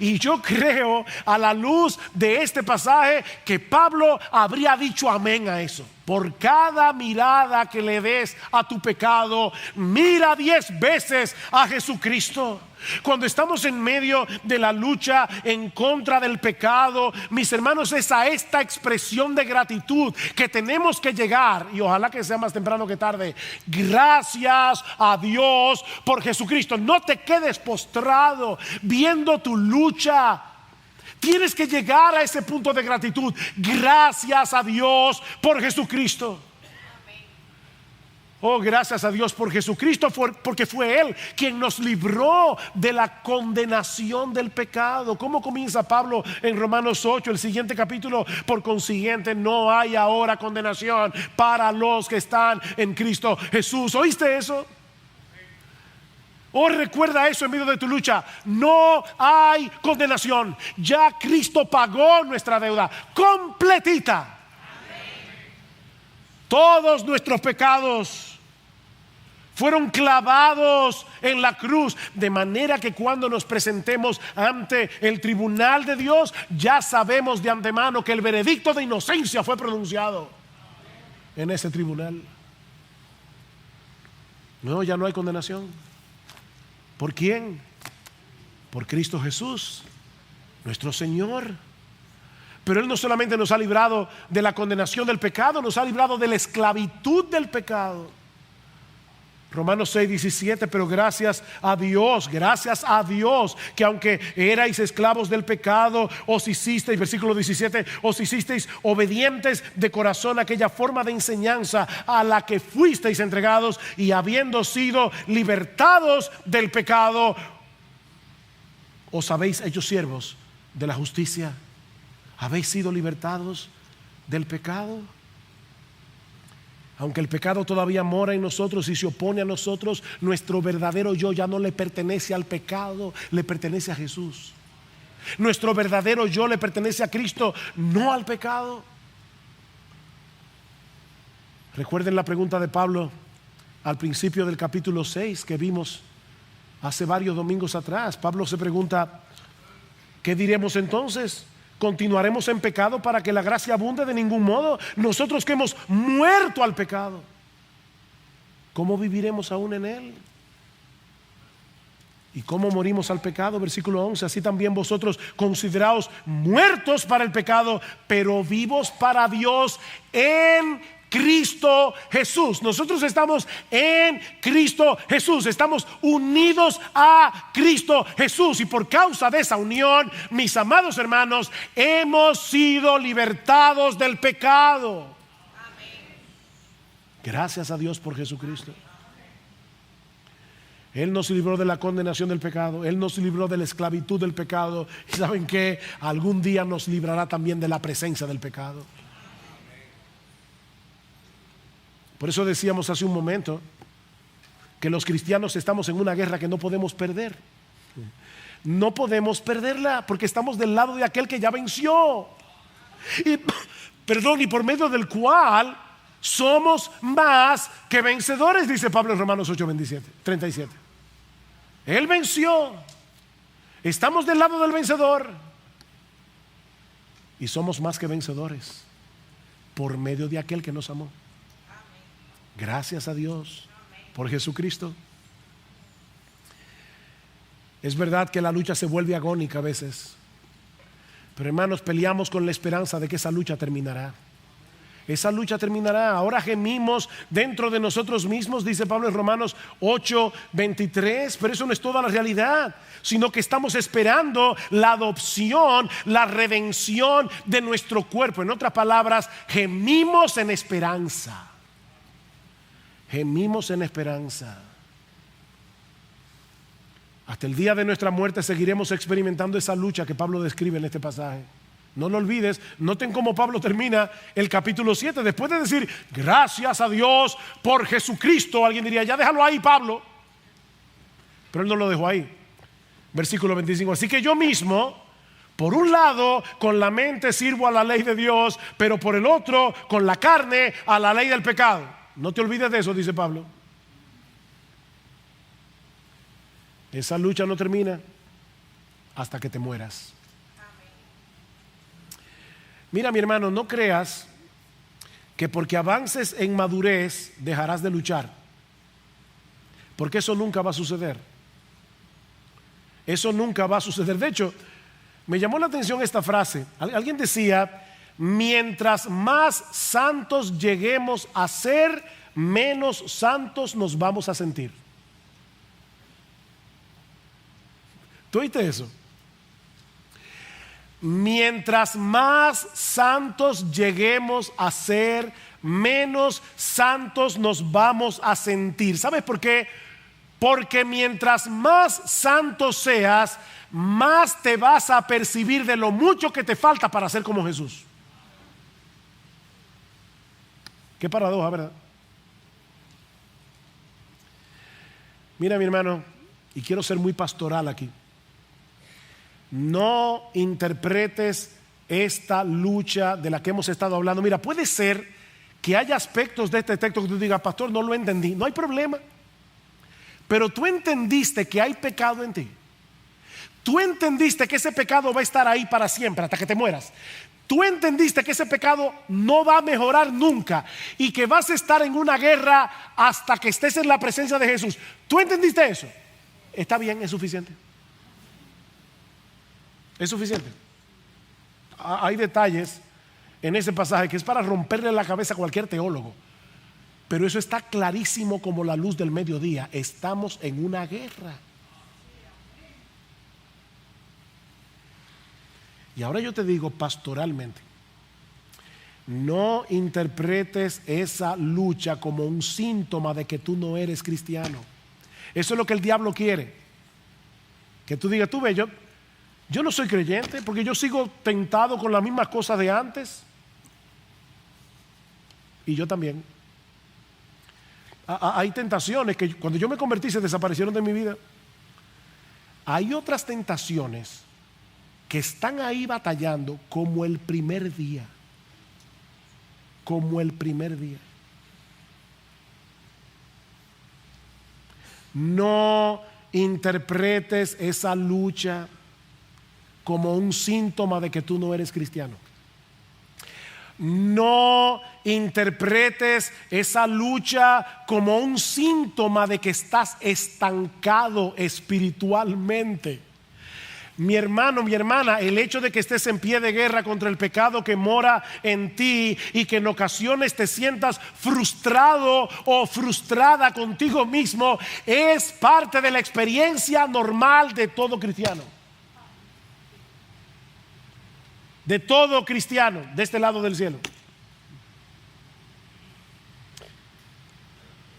A: Y yo creo, a la luz de este pasaje, que Pablo habría dicho amén a eso. Por cada mirada que le des a tu pecado, mira 10 veces a Jesucristo. Cuando estamos en medio de la lucha en contra del pecado, mis hermanos, es a esta expresión de gratitud que tenemos que llegar, y ojalá que sea más temprano que tarde. Gracias a Dios por Jesucristo. No te quedes postrado viendo tu lucha. Tienes que llegar a ese punto de gratitud. Gracias a Dios por Jesucristo. Oh, gracias a Dios por Jesucristo, porque fue Él quien nos libró de la condenación del pecado. ¿Cómo comienza Pablo en Romanos 8, el siguiente capítulo? Por consiguiente, no hay ahora condenación para los que están en Cristo Jesús. ¿Oíste eso? Oh, recuerda eso en medio de tu lucha. No hay condenación. Ya Cristo pagó nuestra deuda completita. Todos nuestros pecados fueron clavados en la cruz, de manera que cuando nos presentemos ante el tribunal de Dios, ya sabemos de antemano que el veredicto de inocencia fue pronunciado en ese tribunal. No, ya no hay condenación. ¿Por quién? Por Cristo Jesús, nuestro Señor. Pero Él no solamente nos ha librado de la condenación del pecado, nos ha librado de la esclavitud del pecado. Romanos 6, 17, pero gracias a Dios, que aunque erais esclavos del pecado, os hicisteis, versículo 17, os hicisteis obedientes de corazón a aquella forma de enseñanza a la que fuisteis entregados, y habiendo sido libertados del pecado, os habéis hecho siervos de la justicia. ¿Habéis sido libertados del pecado? Aunque el pecado todavía mora en nosotros y se opone a nosotros, nuestro verdadero yo ya no le pertenece al pecado, le pertenece a Jesús. Nuestro verdadero yo le pertenece a Cristo, no al pecado. Recuerden la pregunta de Pablo al principio del capítulo 6 que vimos hace varios domingos atrás. Pablo se pregunta: ¿qué diremos entonces? ¿Continuaremos en pecado para que la gracia abunde? De ningún modo. Nosotros que hemos muerto al pecado, ¿cómo viviremos aún en él? ¿Y cómo morimos al pecado? Versículo 11: así también vosotros consideraos muertos para el pecado, pero vivos para Dios en Cristo Jesús. Nosotros estamos en Cristo Jesús, estamos unidos a Cristo Jesús, y por causa de esa unión, mis amados hermanos, hemos sido libertados del pecado. Gracias a Dios por Jesucristo. Él nos libró de la condenación del pecado, Él nos libró de la esclavitud del pecado, y ¿saben qué? Algún día nos librará también de la presencia del pecado. Por eso decíamos hace un momento que los cristianos estamos en una guerra que no podemos perder. No podemos perderla porque estamos del lado de aquel que ya venció. Y por medio del cual somos más que vencedores, dice Pablo en Romanos 8:37. Él venció. Estamos del lado del vencedor. Y somos más que vencedores por medio de aquel que nos amó. Gracias a Dios por Jesucristo. Es verdad que la lucha se vuelve agónica a veces, pero hermanos, peleamos con la esperanza de que esa lucha terminará. Esa lucha terminará. Ahora gemimos dentro de nosotros mismos, dice Pablo en Romanos 8:23, pero eso no es toda la realidad, sino que estamos esperando la adopción, la redención de nuestro cuerpo. En otras palabras, gemimos en esperanza. Gemimos en esperanza. Hasta el día de nuestra muerte seguiremos experimentando esa lucha que Pablo describe en este pasaje. No lo olvides. Noten cómo Pablo termina el capítulo 7. Después de decir gracias a Dios por Jesucristo, alguien diría ya déjalo ahí, Pablo. Pero él no lo dejó ahí. Versículo 25. Así que yo mismo, por un lado con la mente sirvo a la ley de Dios, pero por el otro con la carne a la ley del pecado. No te olvides de eso, dice Pablo. Esa lucha no termina hasta que te mueras. Mira, mi hermano, no creas que porque avances en madurez dejarás de luchar, porque eso nunca va a suceder. Eso nunca va a suceder. De hecho, me llamó la atención esta frase. Alguien decía, mientras más santos lleguemos a ser, menos santos nos vamos a sentir. ¿Tú oíste eso? Mientras más santos lleguemos a ser, menos santos nos vamos a sentir. ¿Sabes por qué? Porque mientras más santo seas, más te vas a percibir de lo mucho que te falta para ser como Jesús. Qué paradoja, ¿verdad? Mira, mi hermano, y quiero ser muy pastoral aquí. No interpretes esta lucha de la que hemos estado hablando. Mira, puede ser que haya aspectos de este texto que tú digas, pastor, no lo entendí. No hay problema. Pero tú entendiste que hay pecado en ti. Tú entendiste que ese pecado va a estar ahí para siempre, hasta que te mueras. Tú entendiste que ese pecado no va a mejorar nunca y que vas a estar en una guerra hasta que estés en la presencia de Jesús. ¿Tú entendiste eso? Está bien, es suficiente. Es suficiente. Hay detalles en ese pasaje que es para romperle la cabeza a cualquier teólogo, pero eso está clarísimo como la luz del mediodía. Estamos en una guerra. Y ahora yo te digo pastoralmente, no interpretes esa lucha como un síntoma de que tú no eres cristiano. Eso es lo que el diablo quiere. Que tú digas, tú ves, yo no soy creyente porque yo sigo tentado con las mismas cosas de antes. Y yo también. Hay tentaciones que cuando yo me convertí se desaparecieron de mi vida. Hay otras tentaciones que están ahí batallando como el primer día. Como el primer día. No interpretes esa lucha como un síntoma de que tú no eres cristiano. No interpretes esa lucha como un síntoma de que estás estancado espiritualmente. Mi hermano, mi hermana, el hecho de que estés en pie de guerra contra el pecado que mora en ti y que en ocasiones te sientas frustrado o frustrada contigo mismo es parte de la experiencia normal de todo cristiano. De todo cristiano de este lado del cielo.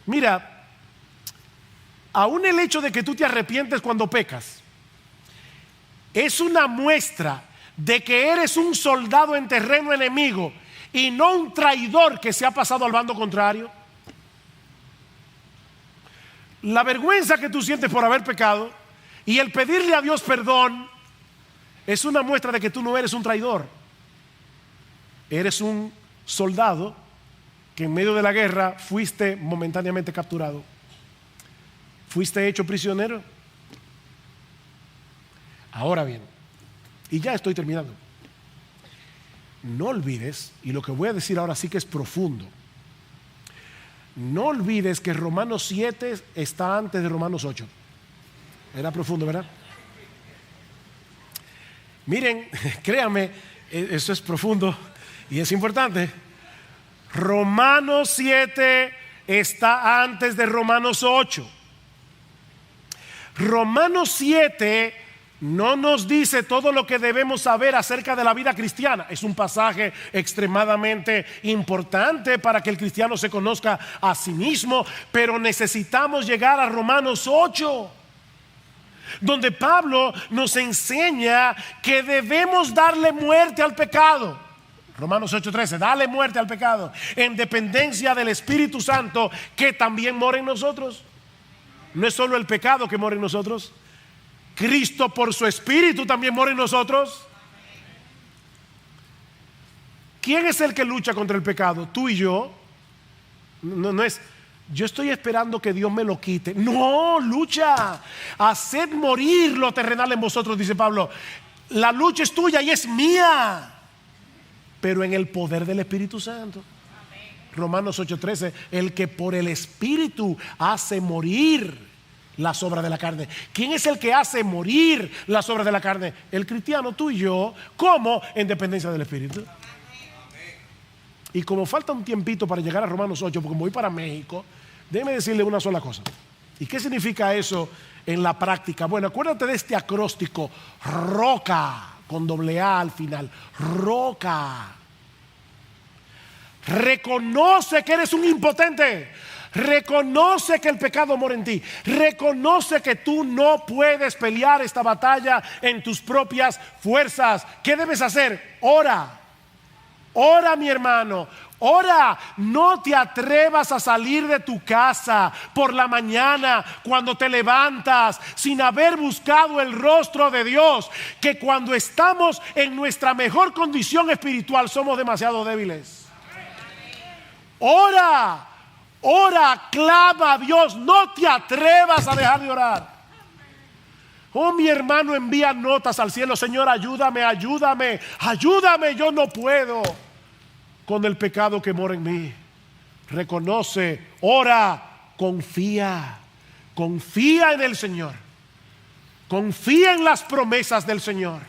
A: Mira, aún el hecho de que tú te arrepientes cuando pecas es una muestra de que eres un soldado en terreno enemigo y no un traidor que se ha pasado al bando contrario. La vergüenza que tú sientes por haber pecado Y el pedirle a Dios perdón es una muestra de que tú no eres un traidor. Eres un soldado que en medio de la guerra fuiste momentáneamente capturado. Fuiste hecho prisionero. Ahora bien, y ya estoy terminando. No olvides, y lo que voy a decir ahora sí que es profundo. No olvides que Romanos 7 está antes de Romanos 8. Era profundo, ¿verdad? Miren, créanme, eso es profundo y es importante. Romanos 7 está antes de Romanos 8. Romanos 7 no nos dice todo lo que debemos saber acerca de la vida cristiana. Es un pasaje extremadamente importante para que el cristiano se conozca a sí mismo, pero necesitamos llegar a Romanos 8, donde Pablo nos enseña que debemos darle muerte al pecado. Romanos 8:13, dale muerte al pecado en dependencia del Espíritu Santo que también mora en nosotros. No es solo el pecado que mora en nosotros, Cristo por su Espíritu también mora en nosotros. ¿Quién es el que lucha contra el pecado? Tú y yo. No es yo estoy esperando que Dios me lo quite. No, lucha. Haced morir lo terrenal en vosotros, dice Pablo. La lucha es tuya y es mía, pero en el poder del Espíritu Santo. Romanos 8:13, el que por el Espíritu hace morir las obras de la carne. ¿Quién es el que hace morir las obras de la carne? El cristiano, tú y yo. ¿Cómo? En dependencia del Espíritu. Y como falta un tiempito para llegar a Romanos 8, porque voy para México, déjeme decirle una sola cosa. ¿Y qué significa eso en la práctica? Bueno, acuérdate de este acróstico, roca, con doble A al final, roca. Reconoce que eres un impotente. Reconoce que el pecado mora en ti. Reconoce que tú no puedes pelear esta batalla en tus propias fuerzas. ¿Qué debes hacer? Ora. Ora, mi hermano. Ora. No te atrevas a salir de tu casa por la mañana cuando te levantas sin haber buscado el rostro de Dios. Que cuando estamos en nuestra mejor condición espiritual somos demasiado débiles. Ora. Ora, clama a Dios, no te atrevas a dejar de orar. Oh, mi hermano envía notas al cielo: Señor, ayúdame, ayúdame, ayúdame, yo no puedo con el pecado que mora en mí. Reconoce, ora, confía, confía en el Señor, confía en las promesas del Señor.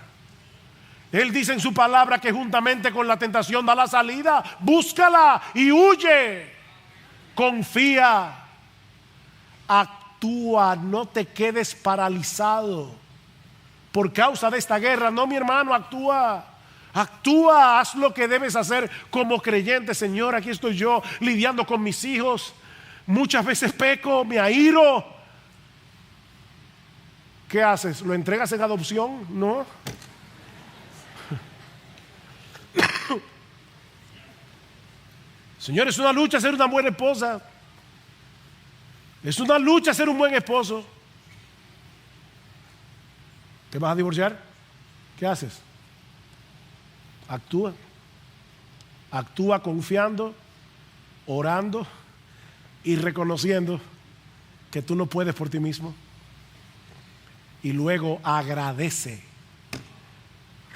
A: Él dice en su palabra que juntamente con la tentación da la salida. Búscala y huye. Confía, actúa, no te quedes paralizado por causa de esta guerra. No, mi hermano, actúa, actúa, haz lo que debes hacer como creyente. Señor, aquí estoy yo lidiando con mis hijos. Muchas veces peco, me airo. ¿Qué haces? ¿Lo entregas en adopción? No. Señor, es una lucha ser una buena esposa. Es una lucha ser un buen esposo. ¿Te vas a divorciar? ¿Qué haces? Actúa. Actúa confiando, orando y reconociendo que tú no puedes por ti mismo. Y luego agradece.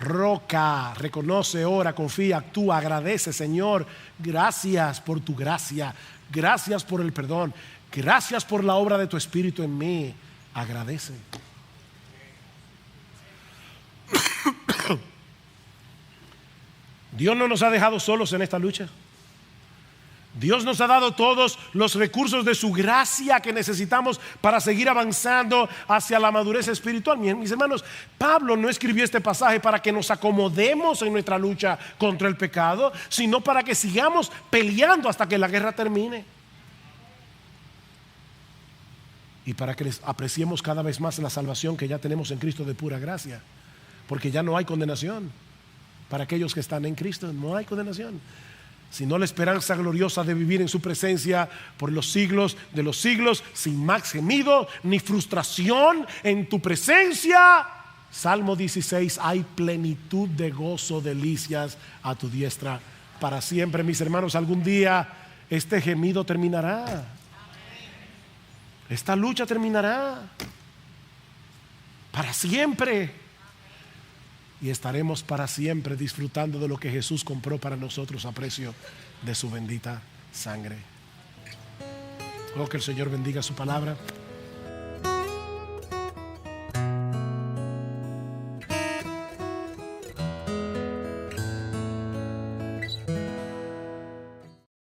A: Roca, reconoce, ora, confía, actúa, agradece. Señor, gracias por tu gracia, gracias por el perdón, gracias por la obra de tu Espíritu en mí. Agradece. Dios no nos ha dejado solos en esta lucha. Dios nos ha dado todos los recursos de su gracia que necesitamos para seguir avanzando hacia la madurez espiritual. Mis hermanos, Pablo no escribió este pasaje para que nos acomodemos en nuestra lucha contra el pecado, sino para que sigamos peleando hasta que la guerra termine. Y para que apreciemos cada vez más la salvación que ya tenemos en Cristo de pura gracia. Porque ya no hay condenación para aquellos que están en Cristo, no hay condenación. sino la esperanza gloriosa de vivir en su presencia por los siglos de los siglos, sin más gemido ni frustración en tu presencia. Salmo 16, hay plenitud de gozo, delicias a tu diestra para siempre. Mis hermanos, algún día este gemido terminará, esta lucha terminará para siempre, y estaremos para siempre disfrutando de lo que Jesús compró para nosotros a precio de su bendita sangre. Oh, que el Señor bendiga su palabra.